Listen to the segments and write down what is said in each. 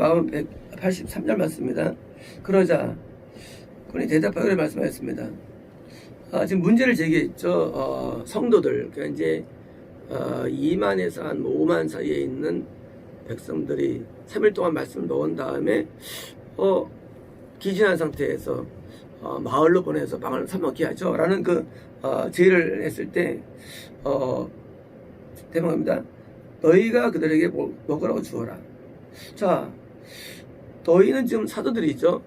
마음 183절 맞습니다. 그러자 그분이 대답하기를 말씀하였습니다. 지금 문제를 제기했죠. 성도들, 그러니까 이제 2만에서 한 5만 사이에 있는 백성들이 3일 동안 말씀을 먹은 다음에 기진한 상태에서 마을로 보내서 빵을 사먹게 하죠 라는 그 제의를 했을 때 대목입니다. 너희가 그들에게 먹으라고 주어라. 자, 너희는 지금 사도들이죠.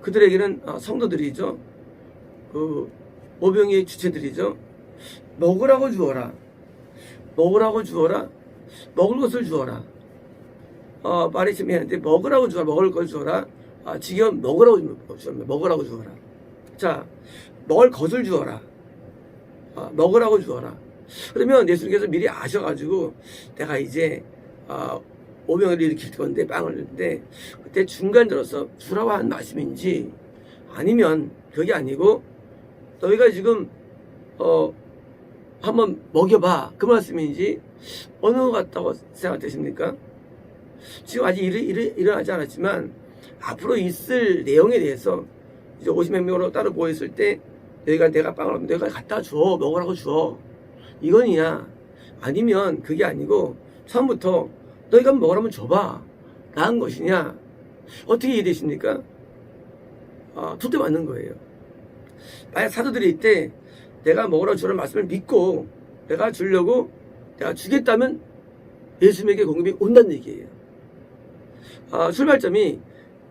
그들에게는 성도들이죠. 모병의 주체들이죠. 먹으라고 주어라. 먹으라고 주어라. 먹을 것을 주어라. 말이 좀 했는데 먹으라고 주어라. 먹을 걸 주어라. 지금 먹으라고 주어라. 먹으라고 주어라. 자, 먹을 것을 주어라. 먹으라고 주어라. 그러면 예수님께서 미리 아셔가지고 내가 이제 오병을 일으킬 건데 빵을 넣는데 그때 중간 들어서 주라고 한 말씀인지 아니면 그게 아니고 너희가 지금 한번 먹여봐 그 말씀인지 어느 것 같다고 생각되십니까? 지금 아직 일어나지 않았지만 앞으로 있을 내용에 대해서 이제 50몇 명으로 따로 모였을 때 내가 빵을 하면 내가 갖다 줘 먹으라고 줘 이거냐 아니면 그게 아니고 처음부터 너희가 먹으라면 줘봐 라는 것이냐 어떻게 이해되십니까? 두대 맞는 거예요. 만약 사도들이 이때 내가 먹으라고 주라는 말씀을 믿고 내가 주려고 내가 주겠다면 예수님에게 공급이 온다는 얘기예요. 출발점이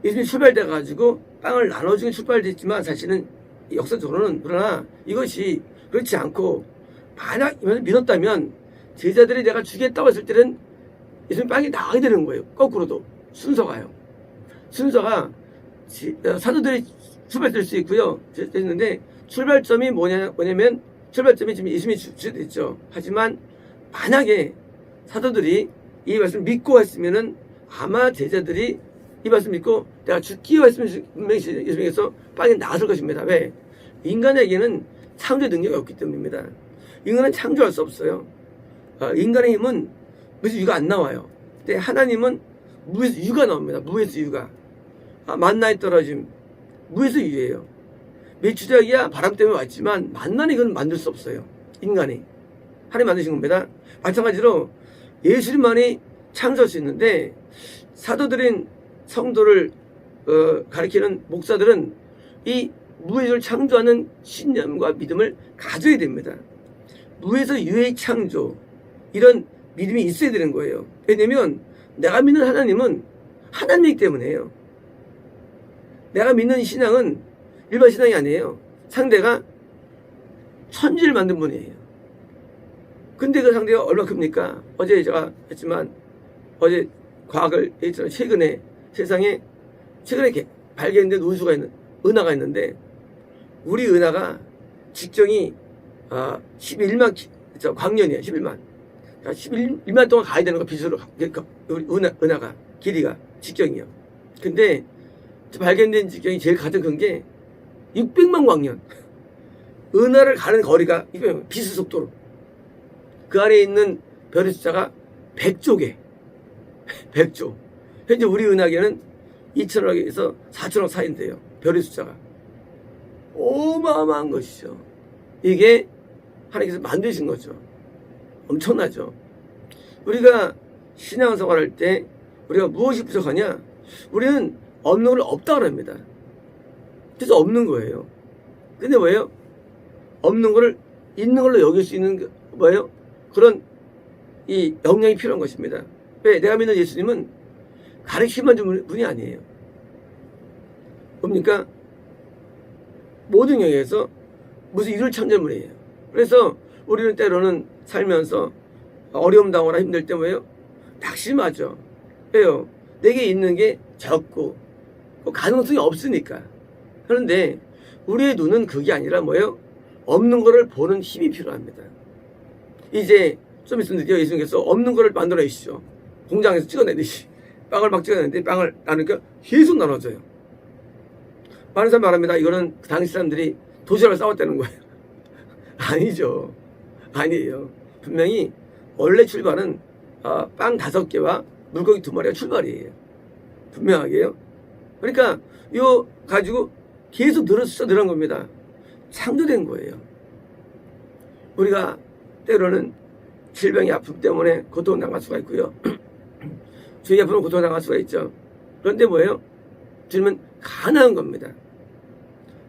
예수님이 출발돼 가지고 빵을 나눠주긴 출발됐지만 사실은 역사적으로는 그러나 이것이 그렇지 않고 만약 믿었다면 제자들이 내가 주겠다고 했을 때는 예수님 빵이 나가게 되는 거예요. 거꾸로도 순서가요. 순서가 사도들이 출발될 수 있고요. 됐는데 출발점이 뭐냐면 출발점이 지금 예수님이 주셨죠. 하지만 만약에 사도들이 이 말씀을 믿고 했으면은 아마 제자들이 이 말씀 믿고 내가 죽기로 했으면 분명히 예수님께서 빵이 나왔을 것입니다. 왜? 인간에게는 창조 능력이 없기 때문입니다. 인간은 창조할 수 없어요. 인간의 힘은 무에서 유가 안 나와요. 근데 하나님은 무에서 유가 나옵니다. 무에서 유가. 만나에 떨어짐. 무에서 유예요. 메추자기야 바람 때문에 왔지만 만나는 이건 만들 수 없어요. 인간이. 하나님 만드신 겁니다. 마찬가지로 예수님만이 창조할 수 있는데 사도들인 성도를 가리키는 목사들은 이 무에서를 창조하는 신념과 믿음을 가져야 됩니다. 무에서 유의 창조 이런 믿음이 있어야 되는 거예요. 왜냐면 내가 믿는 하나님은 하나님이기 때문에요. 내가 믿는 신앙은 일반 신앙이 아니에요. 상대가 천지를 만든 분이에요. 근데 그 상대가 얼마큼입니까? 어제 제가 했지만 어제 과학을 했잖아요. 최근에 세상에 최근에 발견된 우주가 있는 은하가 있는데 우리 은하가 직경이 11만 광년이에요. 11만. 11만 동안 가야 되는 거 빛으로 우리 은하가 길이가 직경이요. 근데 발견된 직경이 제일 가장 큰 게 600만 광년. 은하를 가는 거리가 빛의 속도로. 그 안에 있는 별의 숫자가 100조 개. 100조. 현재 우리 은하계는 2천억에서 4천억 사이인데요. 별의 숫자가. 어마어마한 것이죠. 이게 하나님께서 만드신 거죠. 엄청나죠. 우리가 신앙생활 할 때 우리가 무엇이 부족하냐? 우리는 없는 걸 없다고 합니다. 그래서 없는 거예요. 근데 뭐예요? 없는 거를 있는 걸로 여길 수 있는 게 뭐예요? 그런 이 역량이 필요한 것입니다. 왜? 내가 믿는 예수님은 가르치기만 준 분이 아니에요. 뭡니까? 모든 영역에서 무슨 일을 창조한 분이에요. 그래서 우리는 때로는 살면서 어려움 당하거나 힘들 때 뭐예요? 낙심하죠. 왜요? 내게 있는 게 적고 가능성이 없으니까. 그런데 우리의 눈은 그게 아니라 뭐예요? 없는 거를 보는 힘이 필요합니다. 이제 좀 있으면 드디어 예수님께서 없는 거를 만들어내시죠. 공장에서 찍어내듯이 빵을 막 찍어내는데 빵을 나누니까 계속 나눠져요. 많은 사람 말합니다. 이거는 당시 사람들이 도시락을 싸웠다는 거예요. 아니죠. 아니에요. 분명히 원래 출발은 빵 5개와 물고기 2마리가 출발이에요. 분명하게요. 그러니까 요 가지고 계속 늘어난 겁니다. 창조된 거예요. 우리가 때로는 질병의 아픔 때문에 고통을 당할 수가 있고요. 주의 아픔으로 고통을 당할 수가 있죠. 그런데 뭐예요? 주님은 가능한 겁니다.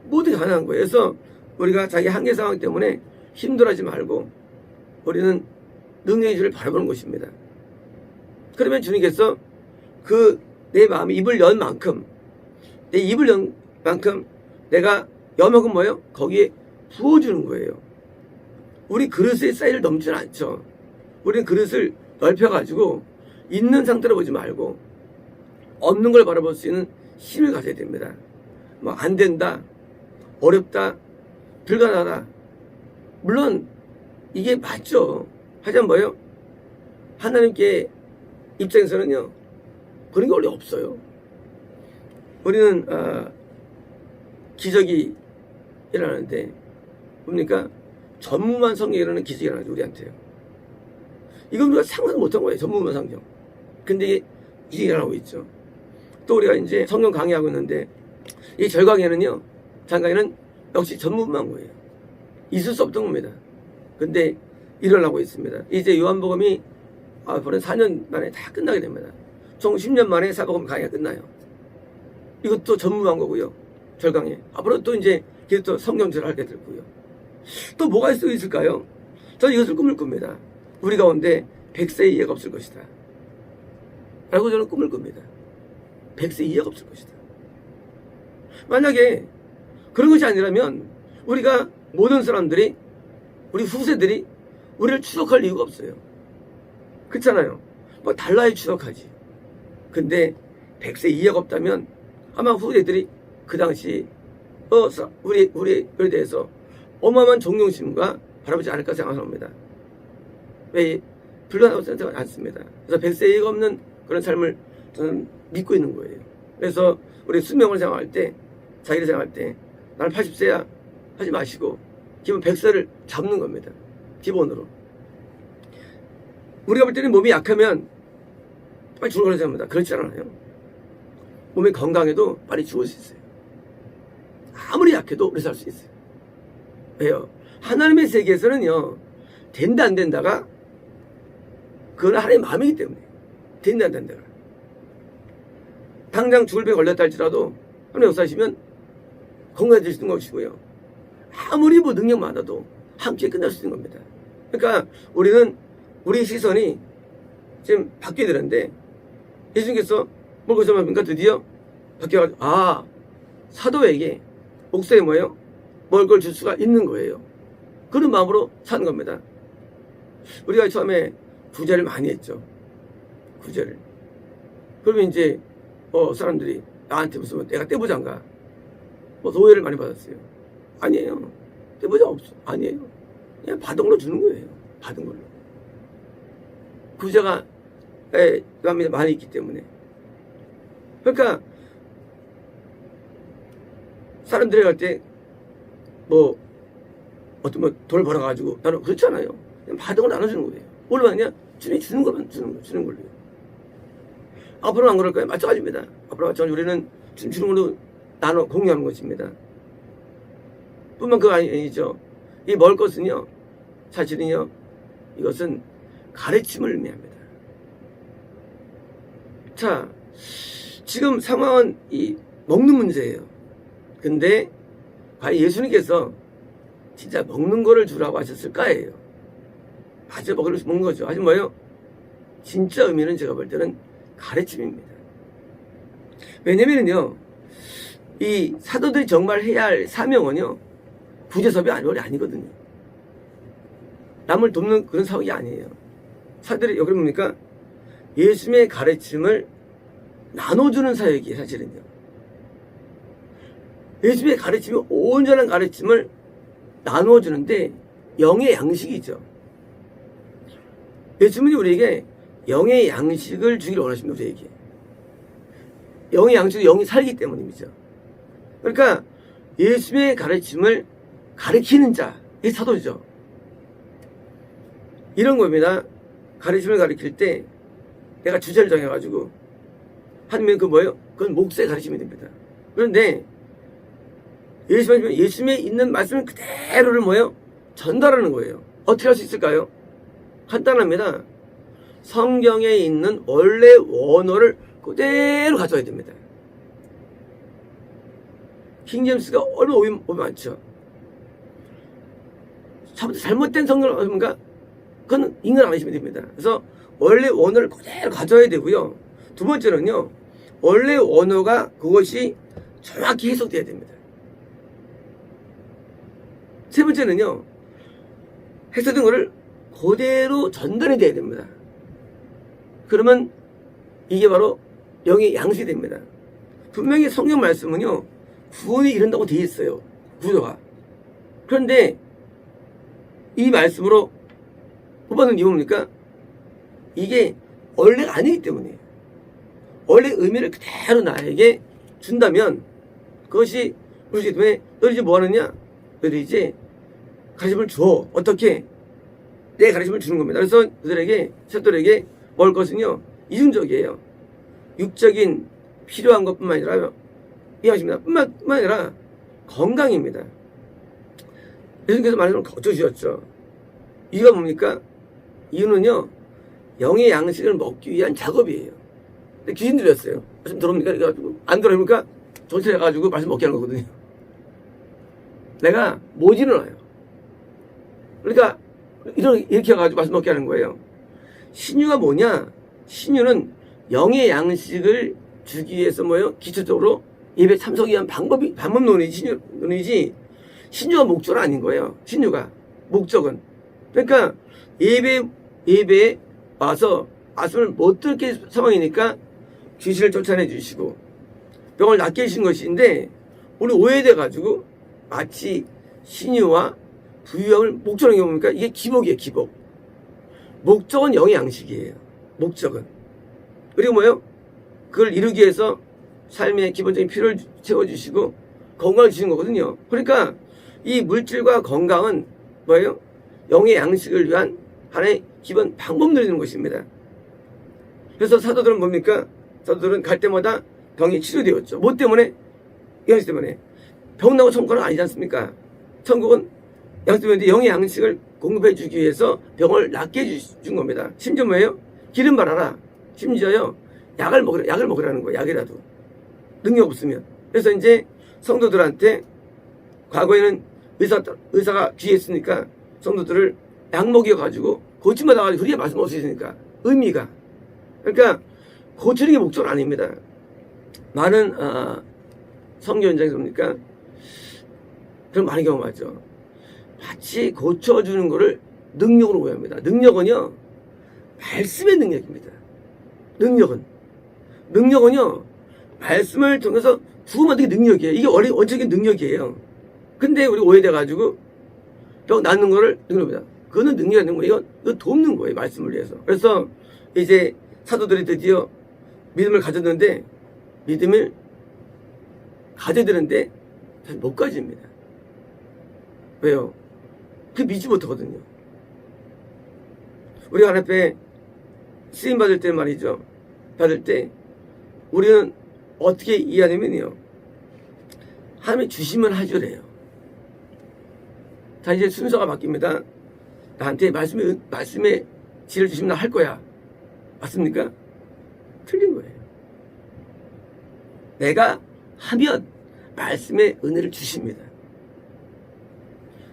모두 가능한 거예요. 그래서 우리가 자기 한계 상황 때문에 힘들어하지 말고 우리는 능력의 주를 바라보는 것입니다. 그러면 주님께서 그 내 마음에 입을 연 만큼, 내 입을 연 만큼 내가 여만큼 뭐예요? 거기에 부어주는 거예요. 우리 그릇의 사이즈를 넘지는 않죠. 우리는 그릇을 넓혀가지고 있는 상태로 보지 말고 없는 걸 바라볼 수 있는 힘을 가져야 됩니다. 뭐 안 된다, 어렵다, 불가능하다. 물론 이게 맞죠. 하지만 뭐예요? 하나님께 입장에서는요, 그런 게 원래 없어요. 우리는 기적이 일어나는데 뭡니까? 전무만 성경이 일어나는 기적이 일어나죠. 우리한테요. 이건 우리가 상상 못한 거예요. 전무만 성경. 근데 이게 일어나고 있죠. 또 우리가 이제 성경 강의하고 있는데 이 절강에는요, 장강에는 역시 전무만 거예요. 있을 수 없던 겁니다. 근데 일어나고 있습니다. 이제 요한복음이 앞으로 4년 만에 다 끝나게 됩니다. 총 10년 만에 사복음 강의가 끝나요. 이것도 전무한 거고요. 절강에. 앞으로 또 이제 계속 성경절을 하게 될 거고요. 또 뭐가 있을까요? 저는 이것을 꿈을 꿉니다. 우리 가운데 100세 이하가 없을 것이다. 라고 저는 꿈을 꿉니다. 100세 이하가 없을 것이다. 만약에 그런 것이 아니라면 우리가 모든 사람들이, 우리 후세들이 우리를 추억할 이유가 없어요. 그렇잖아요. 뭐 달라야 추억하지. 근데 100세 이하가 없다면 아마 후대들이 그 당시 우리에 대해서 어마어마한 존경심과 바라보지 않을까 생각합니다. 왜? 불가능하다고 생각하지 않습니다. 그래서 100세 이하가 없는 그런 삶을 저는 믿고 있는 거예요. 그래서 우리 수명을 생각할 때, 자기를 생각할 때 나는 80세야 하지 마시고 기본 100세를 잡는 겁니다. 기본으로. 우리가 볼 때는 몸이 약하면 빨리 죽을 거라고 생각합니다. 그렇지 않아요. 몸이 건강해도 빨리 죽을 수 있어요. 아무리 약해도 오래 살 수 있어요. 왜요? 하나님의 세계에서는요, 된다 안 된다가 그건 하나님의 마음이기 때문에 된다 안 된다가 당장 죽을 병에 걸렸다 할지라도 하나님 역사하시면 건강해지시는 것이고요. 아무리 뭐 능력 많아도 함께 끝날 수 있는 겁니다. 그러니까 우리는 우리 시선이 지금 바뀌어야 되는데 예수님께서 뭘 거짓말합니까? 드디어 바뀌어가지고 사도에게 목사에 뭐예요? 먹을 걸 줄 수가 있는 거예요. 그런 마음으로 사는 겁니다. 우리가 처음에 구제를 많이 했죠. 구제를. 그러면 이제 사람들이 나한테 무슨 내가 떼부자인가 오해를 많이 받았어요. 아니에요. 떼부자 없어. 아니에요. 그냥 받은 걸로 주는 거예요. 받은 걸로. 구제가 많이 있기 때문에. 그러니까 사람들이 갈 때 어떤 돈을 벌어가지고 나는 그렇지 않아요. 그냥 받은 걸 나눠주는 거예요. 뭘로 하냐? 주님이 주는 것만 주는 걸로요. 앞으로는 안 그럴 거예요. 마찬가지입니다. 앞으로 마찬가지 우리는 주님 주는 걸로 나눠 공유하는 것입니다. 뿐만 그거 아니죠. 이 먹을 것은요, 사실은요, 이것은 가르침을 의미합니다. 자, 지금 상황은 이 먹는 문제예요. 근데 과연 예수님께서 진짜 먹는 거를 주라고 하셨을까예요. 맞아, 먹는 거죠. 하지만 뭐예요? 진짜 의미는 제가 볼 때는 가르침입니다. 왜냐면요, 이 사도들이 정말 해야 할 사명은요, 구제섭이 아니거든요. 남을 돕는 그런 사역이 아니에요. 사도들이 여기 뭡니까? 예수님의 가르침을 나눠주는 사역이에요, 사실은요. 예수님의 가르침이 온전한 가르침을 나누어주는데 영의 양식이죠. 예수님이 우리에게 영의 양식을 주기를 원하십니다. 우리에게. 영의 양식은 영이 살기 때문이죠. 그러니까 예수님의 가르침을 가르치는 자, 이 사도죠. 이런 겁니다. 가르침을 가르칠 때 내가 주제를 정해가지고 하면 그 뭐예요? 그건 목사의 가르침이 됩니다. 그런데 예수님에 있는 말씀을 그대로를 뭐예요? 전달하는 거예요. 어떻게 할 수 있을까요? 간단합니다. 성경에 있는 원래 원어를 그대로 가져야 됩니다. 킹제임스가 얼마나 오비 많죠. 잘못된 성경을 얻으니까 그건 인간 안 하시면 됩니다. 그래서 원래 원어를 그대로 가져야 되고요. 두 번째는요, 원래 원어가 그것이 정확히 해석돼야 됩니다. 세 번째는요, 해석된 거를 그대로 전달이 돼야 됩니다. 그러면 이게 바로 영의 양식이 됩니다. 분명히 성경 말씀은요, 구원이 이른다고 되어 있어요. 구조가. 그런데 이 말씀으로 뽑아놓은 이유는 뭡니까? 이게 원래가 아니기 때문이에요. 원래 의미를 그대로 나에게 준다면 그것이 그렇기 때문에 너희 이제 뭐 하느냐? 너희 이제 가르침을 줘. 어떻게? 내 가르침을 주는 겁니다. 그래서 그들에게, 세돌에게 먹을 것은요, 이중적이에요. 육적인 필요한 것뿐만 아니라, 이해하십니다. 뿐만 아니라 건강입니다. 예수님께서 말씀을 거쳐주셨죠. 이유가 뭡니까? 이유는요, 영의 양식을 먹기 위한 작업이에요. 근데 귀신 들렸어요. 말씀 들어옵니까? 그래가지고, 안 들어오니까 전체 해가지고 말씀 먹게 하는 거거든요. 내가 못 일어나요. 그러니까, 이렇게 해가지고 말씀 먹게 하는 거예요. 신유가 뭐냐? 신유는 영의 양식을 주기 위해서 뭐예요? 기초적으로 예배 참석이 위한 방법론이지, 신유가 목적은 아닌 거예요. 신유가. 목적은. 그러니까, 예배에 와서 말씀을 못 듣게 상황이니까 귀신을 쫓아내 주시고, 병을 낫게 해주신 것인데, 우리 오해돼가지고, 마치 신유와 부유함을 목적으로 뭡니까? 이게 기복이에요, 기복. 목적은 영의 양식이에요. 목적은. 그리고 뭐예요? 그걸 이루기 위해서 삶의 기본적인 필요를 채워주시고 건강을 주시는 거거든요. 그러니까 이 물질과 건강은 뭐예요? 영의 양식을 위한 하나의 기본 방법을 있는 것입니다. 그래서 사도들은 뭡니까? 사도들은 갈 때마다 병이 치료되었죠. 뭐 때문에? 양식 때문에. 병 나고 천국은 아니지 않습니까? 천국은 양식 때문에 영의 양식을 공급해 주기 위해서 병을 낫게 해준 겁니다. 심지어 뭐예요? 기름 바라라. 심지어요, 약을 먹으라는 거예요. 약이라도. 능력 없으면. 그래서 이제 성도들한테 과거에는 의사가 귀했으니까 성도들을 약 먹여가지고 고침받아가지고 그래야 말씀 없으시니까 의미가. 그러니까 고치는 게 목적은 아닙니다. 많은 성교 현장에서 뭡니까? 그런 많은 경험하죠. 마치 고쳐주는 거를 능력으로 오해합니다. 능력은요, 말씀의 능력입니다. 능력은요, 말씀을 통해서 구원 만드는 게 능력이에요. 이게 원칙적인 능력이에요. 근데 우리 오해돼가지고 병 낫는 거를 능력입니다. 그거는 능력이 아닌 거예요. 이거 돕는 거예요. 말씀을 위해서. 그래서 이제 사도들이 드디어 믿음을 가졌는데, 믿음을 가져야 되는데 잘 못 가집니다. 왜요? 그 믿지 못하거든요. 우리가 하나님 앞에 쓰임 받을 때 말이죠. 받을 때 우리는 어떻게 이해하냐면요, 하나님이 주시면 하죠래요. 자, 이제 순서가 바뀝니다. 나한테 말씀의 지혜를 주시면 나 할 거야. 맞습니까? 틀린 거예요. 내가 하면 말씀의 은혜를 주십니다.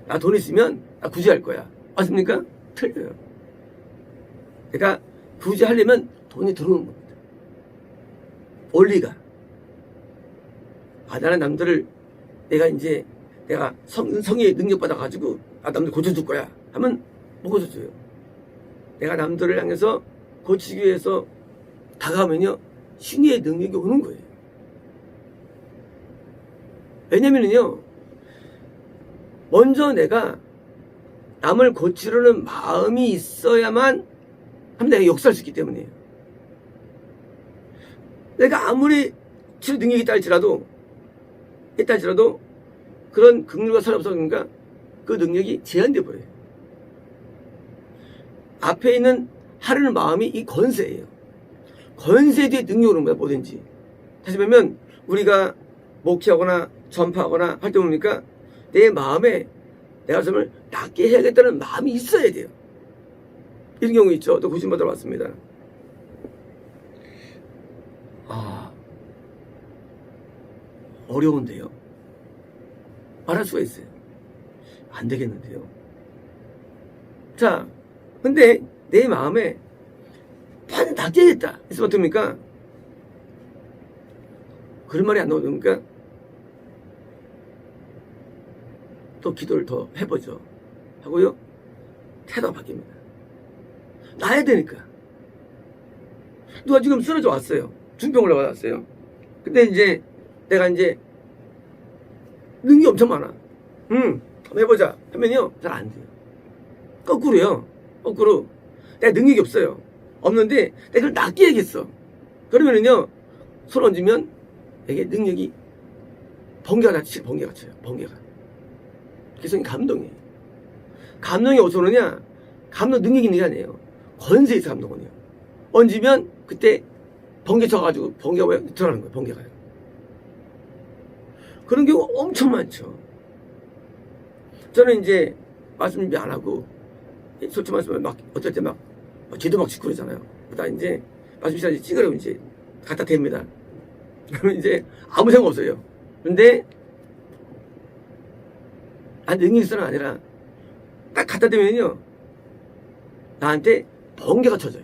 나 돈 있으면 나 굳이 할 거야. 맞습니까? 틀려요. 내가 굳이 하려면 돈이 들어오는 겁니다. 원리가. 나는 남들을 내가 성의 능력 받아가지고 남들 고쳐줄 거야 하면 못 고쳐줘요. 내가 남들을 향해서 고치기 위해서 다가오면요, 신의 능력이 오는 거예요. 왜냐면은요, 먼저 내가 남을 고치려는 마음이 있어야만 하면 내가 역사할 수 있기 때문이에요. 내가 아무리 치료 능력이 있다 할지라도 그런 긍휼과 사랑이 없으니까 그 능력이 제한돼 버려요. 앞에 있는 하려는 마음이 이 권세예요. 권세 뒤에 능력으로 옵니다. 뭐든지. 다시 말하면 우리가 목회하거나 전파하거나 할 때 뭡니까? 내 마음에 내가 정말 낫게 해야겠다는 마음이 있어야 돼요. 이런 경우 있죠. 또 구신받으러 왔습니다. 어려운데요. 말할 수가 있어요. 안 되겠는데요. 자, 근데 내 마음에 반 낫게 해야겠다. 있으면 어떡합니까? 그런 말이 안 나오니까 또 기도를 더 해보죠. 하고요. 태도가 바뀝니다. 나야 되니까. 누가 지금 쓰러져 왔어요. 중병을 받았어요. 근데 이제 내가 이제 능력이 엄청 많아. 한번 해보자 하면요. 잘 안 돼요. 거꾸로요. 거꾸로. 내가 능력이 없어요. 없는데 내가 그걸 낫게 해야겠어. 그러면은요. 손 얹으면 이게 능력이 번개가 치죠. 번개가 쳐요. 번개가. 그래서 감동이에요. 감동이 어디서 오느냐? 감동 능력이 있는 게 아니에요. 권세에서 감동은요. 얹으면 그때 번개 쳐가지고 번개가 왜 들어가는 거예요. 번개가요. 그런 경우 엄청 많죠. 저는 이제 말씀 준비 안 하고 솔직히 말씀하면 막 어떨 때 막 뒤도 막 짓고 그러잖아요. 나 이제 말씀 시간에 찍으려고 이제 갖다 댑니다. 그러면 이제 아무 생각 없어요. 근데 능력이 있어는 아니라 딱 갖다 대면요 나한테 번개가 쳐져요.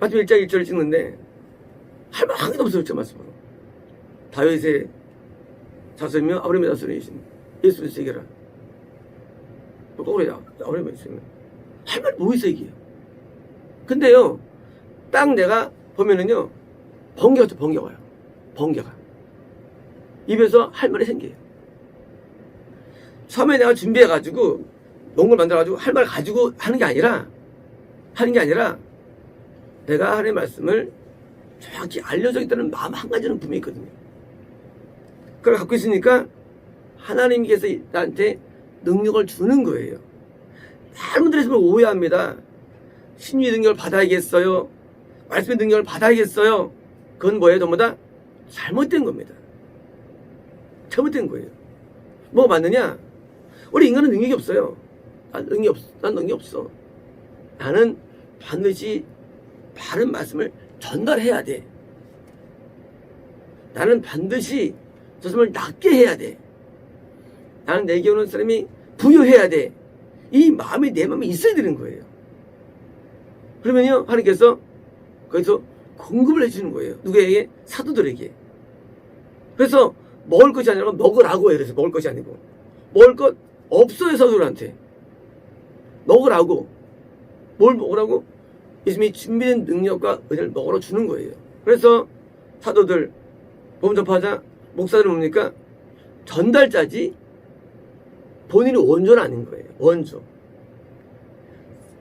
마침 1장 1절을 찍는데 할 말 한 개도 없어요. 제 말씀으로. 다윗의 자손이며 아브라함의 자손이신 예수를 새겨라. 꼭 그래요. 아브라함의 자손이면 할 말 뭐 있어 이게. 근데요 딱 내가 보면은요 번개가 또 번개가 와요. 번개가 입에서 할 말이 생겨요. 처음에 내가 준비해가지고 농구를 만들어가지고 할 말 가지고 하는 게 아니라 내가 하나님의 말씀을 정확히 알려져 있다는 마음 한 가지는 분명히 있거든요. 그걸 갖고 있으니까 하나님께서 나한테 능력을 주는 거예요. 많은 분들이 오해합니다. 신유의 능력을 받아야겠어요. 말씀의 능력을 받아야겠어요. 그건 뭐예요? 전부 다 잘못된 겁니다. 잘못된 거예요. 뭐가 맞느냐? 우리 인간은 능력이 없어요. 난 능력이 없어. 나는 반드시 바른 말씀을 전달해야 돼. 나는 반드시 저 사람을 낫게 해야 돼. 나는 내게 오는 사람이 부유해야 돼. 이 마음이 내 마음에 있어야 되는 거예요. 그러면요 하나님께서 거기서 공급을 해주는 거예요. 누구에게? 사도들에게. 그래서 먹을 것이 아니라 먹으라고 해요. 그래서 먹을 것이 아니고 먹을 것 없어요. 사도들한테 먹으라고. 뭘 먹으라고? 예수님이 준비된 능력과 은혜를 먹으러 주는 거예요. 그래서 사도들 복음 전파하자 목사들은 뭡니까? 전달자지 본인이 원조는 아닌 거예요. 원조.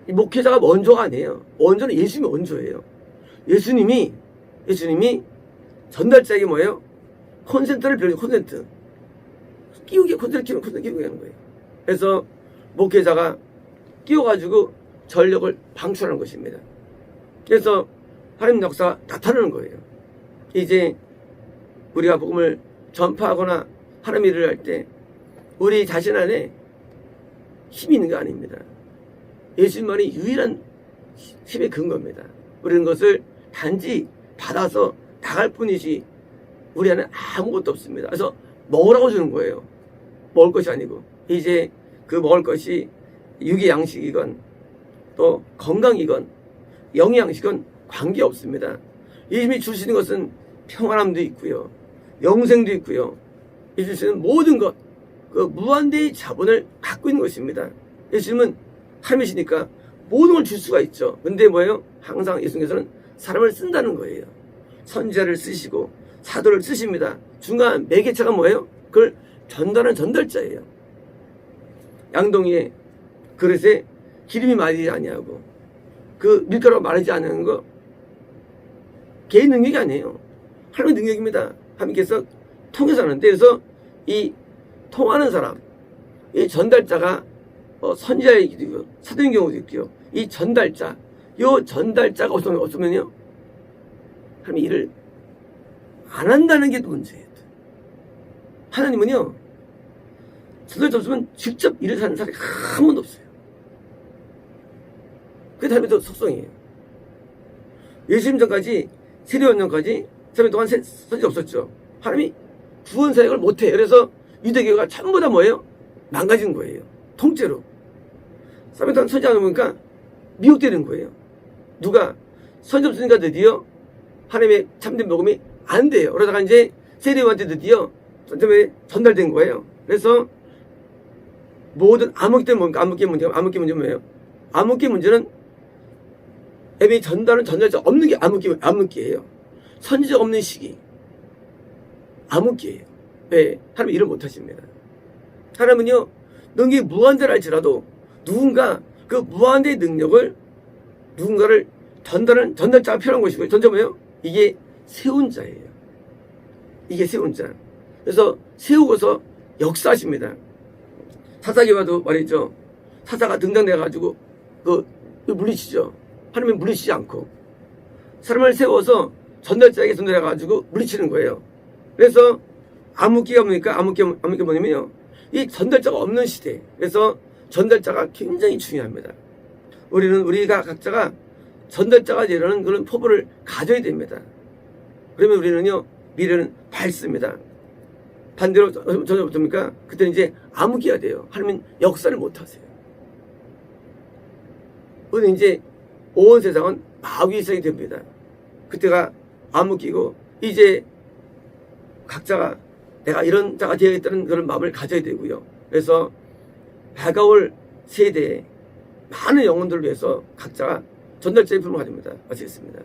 이 목회자가 원조가 아니에요. 원조는 예수님이 원조예요. 예수님이 전달자에게 뭐예요? 콘센트를 빌려줘. 콘센트 끼우게 콘센트 끼우게 하는 거예요. 그래서 목회자가 끼워가지고 전력을 방출하는 것입니다. 그래서 하나님 역사가 나타나는 거예요. 이제 우리가 복음을 전파하거나 하나님 일을 할 때 우리 자신 안에 힘이 있는 게 아닙니다. 예수님만이 유일한 힘의 근거입니다. 우리는 것을 단지 받아서 나갈 뿐이지 우리 안에 아무것도 없습니다. 그래서 먹으라고 주는 거예요. 먹을 것이 아니고 이제 그 먹을 것이 육의 양식이건 또 건강이건 영의 양식은 관계없습니다. 예수님이 주시는 것은 평안함도 있고요. 영생도 있고요. 예수님이 주시는 모든 것, 그 무한대의 자본을 갖고 있는 것입니다. 예수님은 하나님이시니까 모든 걸 줄 수가 있죠. 근데 뭐예요? 항상 예수님께서는 사람을 쓴다는 거예요. 선지자를 쓰시고 사도를 쓰십니다. 중간 매개체가 뭐예요? 그걸 전달하는 전달자예요. 양동이에 그릇에 기름이 마르지 아니하고 그 밀가루가 마르지 않는 거 개인 능력이 아니에요. 하나님의 능력입니다. 하나님께서 통해서 하는데 그래서 이 통하는 사람, 이 전달자가 선지자의 경우도 있고요. 사도인 경우도 있고요. 이 전달자, 요 전달자가 없으면요, 하나님이 일을 안 한다는 게 문제예요. 하나님은요, 전달자 없으면 직접 일을 하는 사람이 한 번도 없어요. 그게 하나님의 속성이에요. 예수님 전까지, 세례요한 전까지 3년 동안 선지자 없었죠. 하나님이 구원 사역을 못해요. 그래서 유대교가 전부 다 뭐예요? 망가진 거예요. 통째로. 3년 동안 선지자 안 보니까 미혹되는 거예요. 누가? 선지자 없으니까 드디어 하나님의 참된 복음이 안 돼요. 그러다가 이제 세례요한테 드디어 전달된 거예요. 그래서 모든 암흑기 때문에 뭡니까? 암흑기 문제는 뭐예요? 암흑기 문제는 애비 전달은 전달자 없는 게 암흑기예요. 선지자 없는 시기. 암흑기예요. 왜? 하나님 일을 못 하십니다. 하나님은요, 능력이 무한대라 할지라도 누군가 그 무한대의 능력을 누군가를 전달하는 전달자가 필요한 것이고요. 전자 뭐예요? 이게 세운 자예요. 이게 세운 자. 그래서 세우고서 역사하십니다. 사사기와도 말이죠. 사사가 등장돼가지고 물리치죠. 하나님은 물리치지 않고 사람을 세워서 전달자에게 전달해가지고 물리치는 거예요. 그래서 암흑기가 뭡니까? 암흑기 뭐냐면요, 이 전달자가 없는 시대. 그래서 전달자가 굉장히 중요합니다. 우리가 각자가 전달자가 되려는 그런 포부를 가져야 됩니다. 그러면 우리는요, 미래는 밝습니다. 반대로 전혀 어떻습니까? 그때는 이제 암흑기가 돼요. 하나님은 역사를 못 하세요. 그런데 이제 온 세상은 마귀의 세상이 됩니다. 그때가 암흑기고, 이제 각자가 내가 이런 자가 되어야겠다는 그런 마음을 가져야 되고요. 그래서 다가올 세대에 많은 영혼들을 위해서 각자가 전달자의 품을 가집니다. 마치겠습니다.